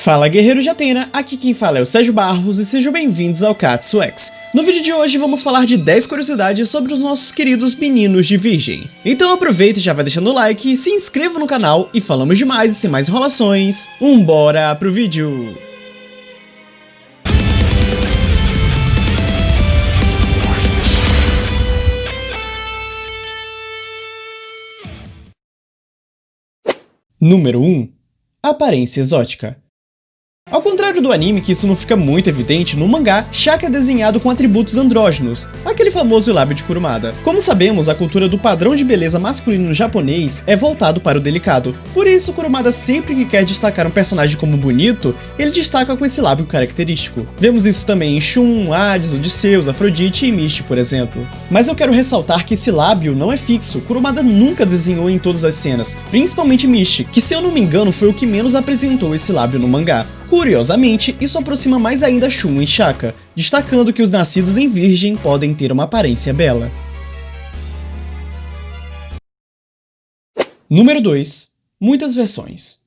Fala guerreiro de Atena, aqui quem fala é o Sérgio Barros e sejam bem-vindos ao Katsuex. No vídeo de hoje vamos falar de 10 curiosidades sobre os nossos queridos meninos de virgem. Então aproveita e já vai deixando o like, se inscreva no canal e falamos demais e sem mais enrolações, bora pro vídeo! Número 1. Aparência exótica. Ao contrário do anime, que isso não fica muito evidente, no mangá, Shaka é desenhado com atributos andrógenos, aquele famoso lábio de Kurumada. Como sabemos, a cultura do padrão de beleza masculino japonês é voltado para o delicado. Por isso, Kurumada sempre que quer destacar um personagem como bonito, ele destaca com esse lábio característico. Vemos isso também em Shun, Hades, Odisseus, Afrodite e Misty, por exemplo. Mas eu quero ressaltar que esse lábio não é fixo, Kurumada nunca desenhou em todas as cenas, principalmente Misty, que se eu não me engano foi o que menos apresentou esse lábio no mangá. Curiosamente, isso aproxima mais ainda Shun e Shaka, destacando que os nascidos em virgem podem ter uma aparência bela. Número 2. Muitas versões.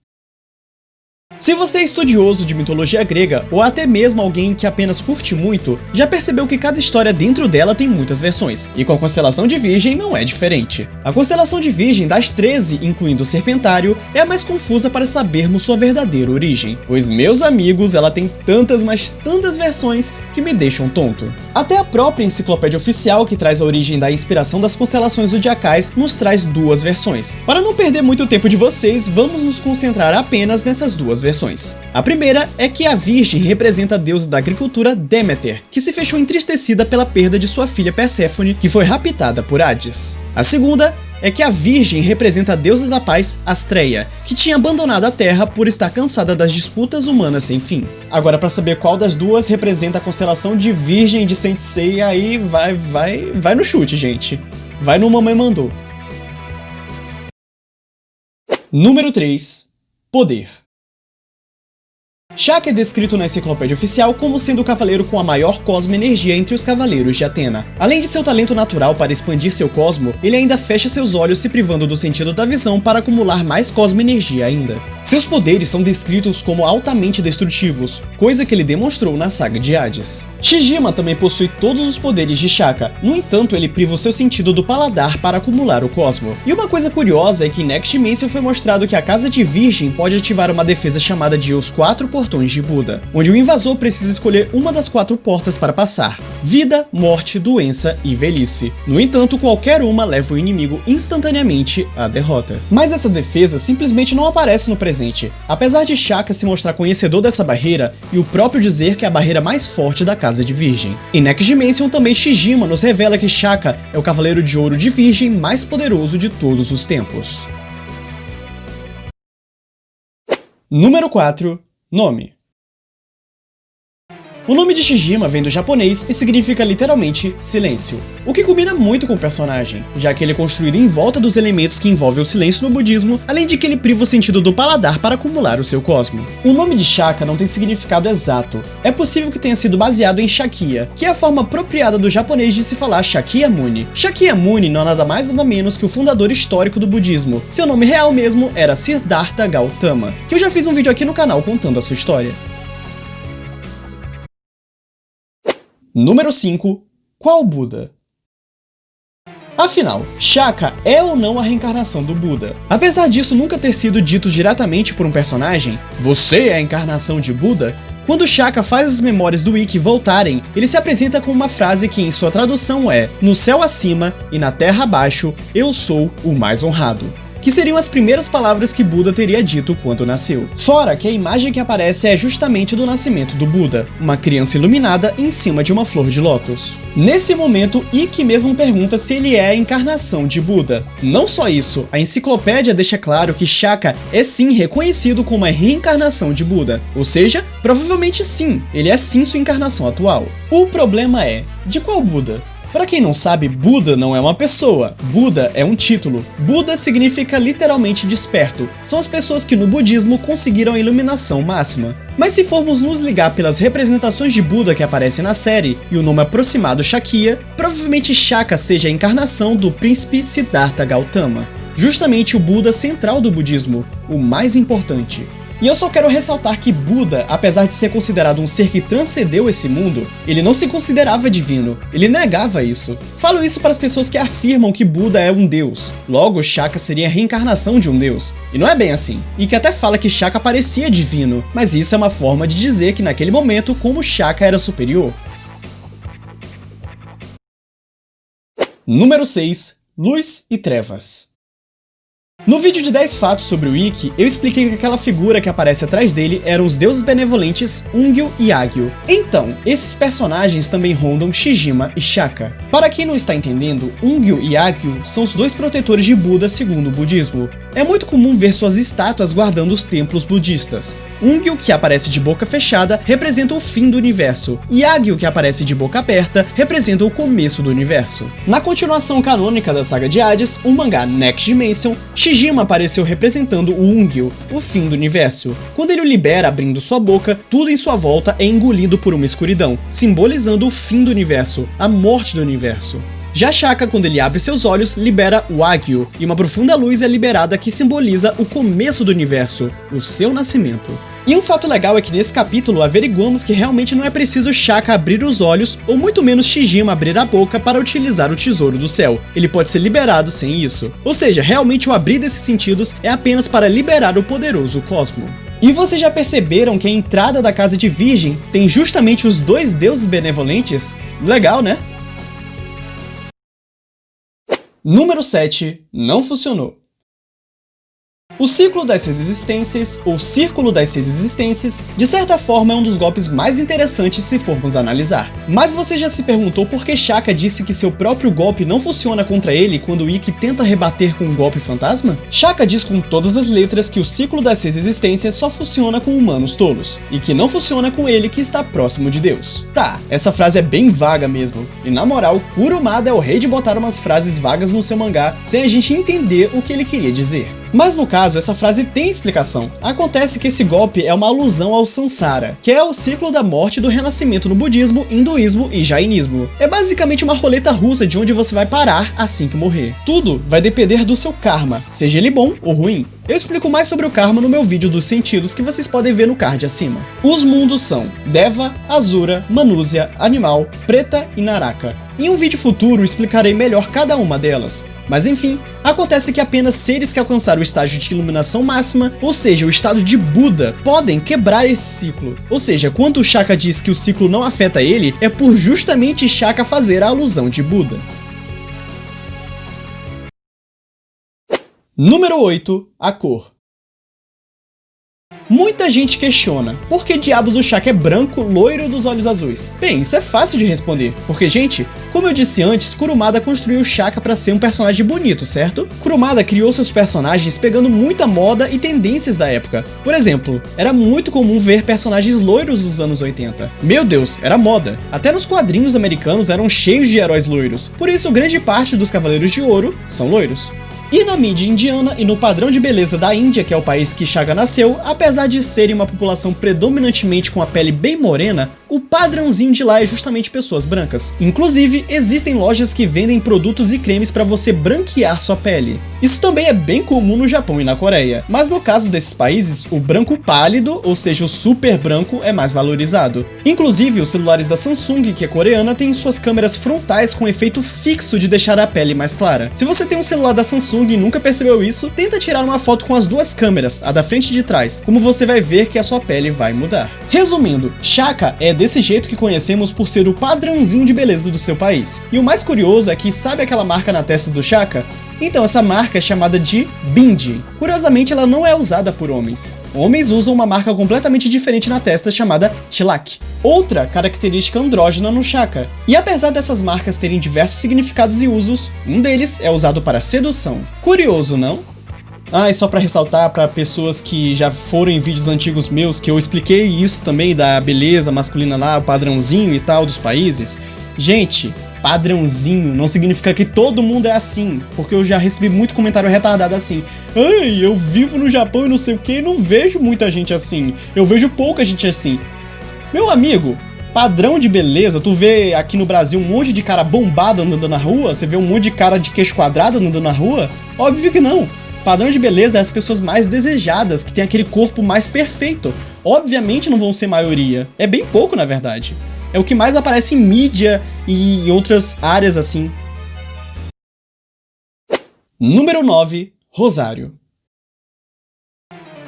Se você é estudioso de mitologia grega, ou até mesmo alguém que apenas curte muito, já percebeu que cada história dentro dela tem muitas versões, e com a constelação de Virgem não é diferente. A constelação de Virgem das 13, incluindo o Serpentário, é a mais confusa para sabermos sua verdadeira origem, pois, meus amigos, ela tem tantas, mas tantas versões que me deixam tonto. Até a própria enciclopédia oficial, que traz a origem da inspiração das constelações zodiacais, nos traz duas versões. Para não perder muito tempo de vocês, vamos nos concentrar apenas nessas duas versões. A primeira é que a Virgem representa a deusa da agricultura Deméter, que se fechou entristecida pela perda de sua filha Perséfone, que foi raptada por Hades. A segunda é que a Virgem representa a deusa da paz Astreia, que tinha abandonado a Terra por estar cansada das disputas humanas sem fim. Agora, para saber qual das duas representa a constelação de Virgem de Saint Seiya, aí vai no chute, gente. Vai no Mamãe Mandou. Número 3. Poder. Shaka é descrito na enciclopédia oficial como sendo o cavaleiro com a maior cosmo-energia entre os cavaleiros de Atena. Além de seu talento natural para expandir seu cosmo, ele ainda fecha seus olhos se privando do sentido da visão para acumular mais cosmo-energia ainda. Seus poderes são descritos como altamente destrutivos, coisa que ele demonstrou na saga de Hades. Shijima também possui todos os poderes de Shaka, no entanto ele priva o seu sentido do paladar para acumular o cosmo. E uma coisa curiosa é que em Next Dimension foi mostrado que a Casa de Virgem pode ativar uma defesa chamada de Os 4 Portões de Buda, onde o invasor precisa escolher uma das 4 portas para passar: vida, morte, doença e velhice. No entanto, qualquer uma leva o inimigo instantaneamente à derrota. Mas essa defesa simplesmente não aparece no presente, apesar de Shaka se mostrar conhecedor dessa barreira e o próprio dizer que é a barreira mais forte da Casa de Virgem. Em Next Dimension também Shijima nos revela que Shaka é o cavaleiro de ouro de Virgem mais poderoso de todos os tempos. Número 4. Nome. O nome de Shijima vem do japonês e significa literalmente silêncio, o que combina muito com o personagem, já que ele é construído em volta dos elementos que envolvem o silêncio no budismo, além de que ele priva o sentido do paladar para acumular o seu cosmo. O nome de Shaka não tem significado exato, é possível que tenha sido baseado em Shakya, que é a forma apropriada do japonês de se falar Shakyamuni. Shakyamuni não é nada mais nada menos que o fundador histórico do budismo, seu nome real mesmo era Siddhartha Gautama, que eu já fiz um vídeo aqui no canal contando a sua história. Número 5. Qual Buda? Afinal, Shaka é ou não a reencarnação do Buda? Apesar disso nunca ter sido dito diretamente por um personagem, você é a encarnação de Buda? Quando Shaka faz as memórias do Ikki voltarem, ele se apresenta com uma frase que em sua tradução é: no céu acima e na terra abaixo, eu sou o mais honrado, que seriam as primeiras palavras que Buda teria dito quando nasceu. Fora que a imagem que aparece é justamente do nascimento do Buda, uma criança iluminada em cima de uma flor de lótus. Nesse momento, Ikki mesmo pergunta se ele é a encarnação de Buda. Não só isso, a enciclopédia deixa claro que Shaka é sim reconhecido como a reencarnação de Buda, ou seja, provavelmente sim, ele é sim sua encarnação atual. O problema é, de qual Buda? Para quem não sabe, Buda não é uma pessoa, Buda é um título. Buda significa literalmente desperto, são as pessoas que no budismo conseguiram a iluminação máxima. Mas se formos nos ligar pelas representações de Buda que aparecem na série e o nome aproximado Shakya, provavelmente Shaka seja a encarnação do príncipe Siddhartha Gautama, justamente o Buda central do budismo, o mais importante. E eu só quero ressaltar que Buda, apesar de ser considerado um ser que transcendeu esse mundo, ele não se considerava divino, ele negava isso. Falo isso para as pessoas que afirmam que Buda é um deus, logo Shaka seria a reencarnação de um deus, e não é bem assim. E que até fala que Shaka parecia divino, mas isso é uma forma de dizer que naquele momento como Shaka era superior. Número 6. Luz e Trevas. No vídeo de 10 fatos sobre o Ikki, eu expliquei que aquela figura que aparece atrás dele eram os deuses benevolentes Ungyu e Agyu. Então, esses personagens também rondam Shijima e Shaka. Para quem não está entendendo, Ungyu e Agyu são os dois protetores de Buda segundo o budismo. É muito comum ver suas estátuas guardando os templos budistas. Ungyu, que aparece de boca fechada, representa o fim do universo, e Agyu, que aparece de boca aberta, representa o começo do universo. Na continuação canônica da saga de Hades, o mangá Next Dimension, Shijima apareceu representando o Ungyu, o fim do universo. Quando ele o libera abrindo sua boca, tudo em sua volta é engolido por uma escuridão, simbolizando o fim do universo, a morte do universo. Já Shaka, quando ele abre seus olhos, libera o Agyu, e uma profunda luz é liberada que simboliza o começo do universo, o seu nascimento. E um fato legal é que nesse capítulo averiguamos que realmente não é preciso Shaka abrir os olhos, ou muito menos Shijima abrir a boca para utilizar o tesouro do céu. Ele pode ser liberado sem isso. Ou seja, realmente o abrir desses sentidos é apenas para liberar o poderoso cosmo. E vocês já perceberam que a entrada da casa de Virgem tem justamente os dois deuses benevolentes? Legal, né? Número 7. Não funcionou. O ciclo das seis existências, ou círculo das seis existências, de certa forma é um dos golpes mais interessantes se formos analisar. Mas você já se perguntou por que Shaka disse que seu próprio golpe não funciona contra ele quando o Ikki tenta rebater com um golpe fantasma? Shaka diz com todas as letras que o ciclo das seis existências só funciona com humanos tolos, e que não funciona com ele que está próximo de Deus. Tá, essa frase é bem vaga mesmo, e na moral, Kurumada é o rei de botar umas frases vagas no seu mangá sem a gente entender o que ele queria dizer. Mas no caso, essa frase tem explicação. Acontece que esse golpe é uma alusão ao Samsara, que é o ciclo da morte e do renascimento no budismo, hinduísmo e jainismo. É basicamente uma roleta russa de onde você vai parar assim que morrer. Tudo vai depender do seu karma, seja ele bom ou ruim. Eu explico mais sobre o karma no meu vídeo dos sentidos que vocês podem ver no card acima. Os mundos são Deva, Asura, Manúzia, Animal, Preta e Naraka. Em um vídeo futuro explicarei melhor cada uma delas. Mas enfim, acontece que apenas seres que alcançaram o estágio de iluminação máxima, ou seja, o estado de Buda, podem quebrar esse ciclo. Ou seja, quando o Shaka diz que o ciclo não afeta ele, é por justamente Shaka fazer a alusão de Buda. Número 8. A cor. Muita gente questiona, por que diabos o Shaka é branco, loiro dos olhos azuis? Bem, isso é fácil de responder, porque gente, como eu disse antes, Kurumada construiu o Shaka para ser um personagem bonito, certo? Kurumada criou seus personagens pegando muita moda e tendências da época. Por exemplo, era muito comum ver personagens loiros nos anos 80. Meu Deus, era moda. Até nos quadrinhos americanos eram cheios de heróis loiros, por isso grande parte dos Cavaleiros de Ouro são loiros. E na mídia indiana e no padrão de beleza da Índia, que é o país que Shaka nasceu, apesar de serem uma população predominantemente com a pele bem morena, o padrãozinho de lá é justamente pessoas brancas. Inclusive, existem lojas que vendem produtos e cremes para você branquear sua pele. Isso também é bem comum no Japão e na Coreia, mas no caso desses países, o branco pálido, ou seja, o super branco, é mais valorizado. Inclusive, os celulares da Samsung, que é coreana, têm suas câmeras frontais com efeito fixo de deixar a pele mais clara. Se você tem um celular da Samsung e nunca percebeu isso, tenta tirar uma foto com as duas câmeras, a da frente e de trás, como você vai ver que a sua pele vai mudar. Resumindo, Shaka é desse jeito que conhecemos por ser o padrãozinho de beleza do seu país. E o mais curioso é que, sabe aquela marca na testa do Shaka? Então essa marca é chamada de Bindi. Curiosamente, ela não é usada por homens. Homens usam uma marca completamente diferente na testa chamada Tilak, outra característica andrógena no Shaka. E apesar dessas marcas terem diversos significados e usos, um deles é usado para sedução. Curioso, não? Ah, e só pra ressaltar para pessoas que já foram em vídeos antigos meus, que eu expliquei isso também da beleza masculina lá, o padrãozinho e tal dos países. Gente, padrãozinho não significa que todo mundo é assim, porque eu já recebi muito comentário retardado assim. Ai, eu vivo no Japão e não sei o que, e não vejo muita gente assim. Eu vejo pouca gente assim. Meu amigo, padrão de beleza, tu vê aqui no Brasil um monte de cara bombado andando na rua? Você vê um monte de cara de queixo quadrado andando na rua? Óbvio que não. Padrão de beleza é as pessoas mais desejadas, que têm aquele corpo mais perfeito. Obviamente não vão ser maioria, é bem pouco na verdade. É o que mais aparece em mídia e em outras áreas assim. Número 9. Rosário.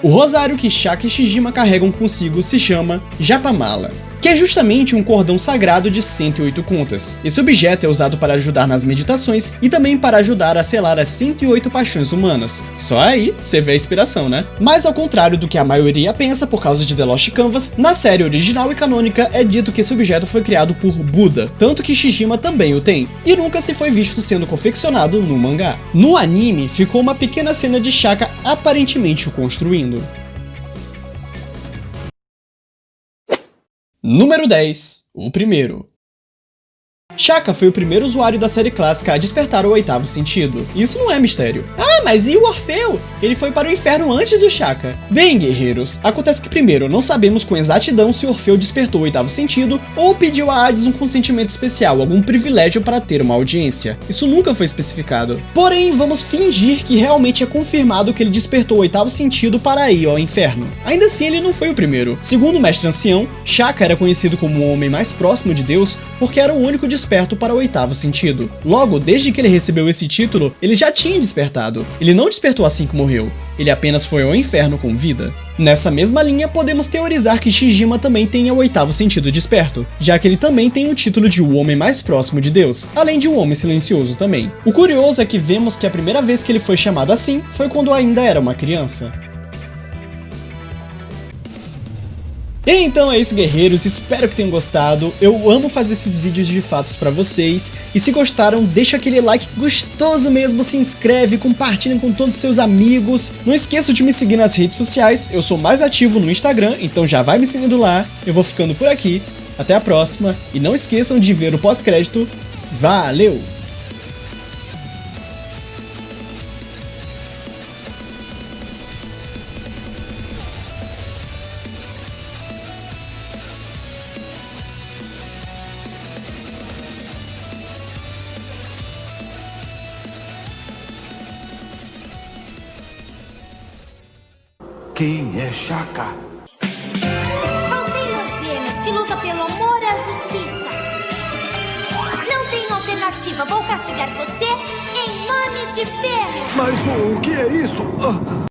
O rosário que Shaka e Shijima carregam consigo se chama Japamala, que é justamente um cordão sagrado de 108 contas. Esse objeto é usado para ajudar nas meditações e também para ajudar a selar as 108 paixões humanas. Só aí você vê a inspiração, né? Mas ao contrário do que a maioria pensa por causa de The Lost Canvas, na série original e canônica é dito que esse objeto foi criado por Buda, tanto que Shijima também o tem, e nunca se foi visto sendo confeccionado no mangá. No anime, ficou uma pequena cena de Shaka aparentemente o construindo. Número 10. O primeiro. Shaka foi o primeiro usuário da série clássica a despertar o oitavo sentido. Isso não é mistério. Ah, mas e o Orfeu? Ele foi para o inferno antes do Shaka. Bem, guerreiros, acontece que primeiro, não sabemos com exatidão se Orfeu despertou o oitavo sentido ou pediu a Hades um consentimento especial, algum privilégio para ter uma audiência. Isso nunca foi especificado. Porém, vamos fingir que realmente é confirmado que ele despertou o oitavo sentido para ir ao inferno. Ainda assim, ele não foi o primeiro. Segundo o mestre ancião, Shaka era conhecido como o homem mais próximo de Deus porque era o único desperto para o oitavo sentido. Logo, desde que ele recebeu esse título, ele já tinha despertado. Ele não despertou assim que morreu, ele apenas foi ao inferno com vida. Nessa mesma linha, podemos teorizar que Shijima também tenha o oitavo sentido desperto, já que ele também tem o título de o homem mais próximo de Deus, além de o homem silencioso também. O curioso é que vemos que a primeira vez que ele foi chamado assim foi quando ainda era uma criança. Então é isso, guerreiros, espero que tenham gostado. Eu amo fazer esses vídeos de fatos pra vocês. E se gostaram, deixa aquele like gostoso mesmo, se inscreve, compartilhem com todos os seus amigos. Não esqueça de me seguir nas redes sociais, eu sou mais ativo no Instagram, então já vai me seguindo lá. Eu vou ficando por aqui, até a próxima. E não esqueçam de ver o pós-crédito. Valeu! Quem é Shaka? Aldeia Fênix que luta pelo amor e a justiça. Não tem alternativa, vou castigar você em nome de Fênix. Mas o que é isso?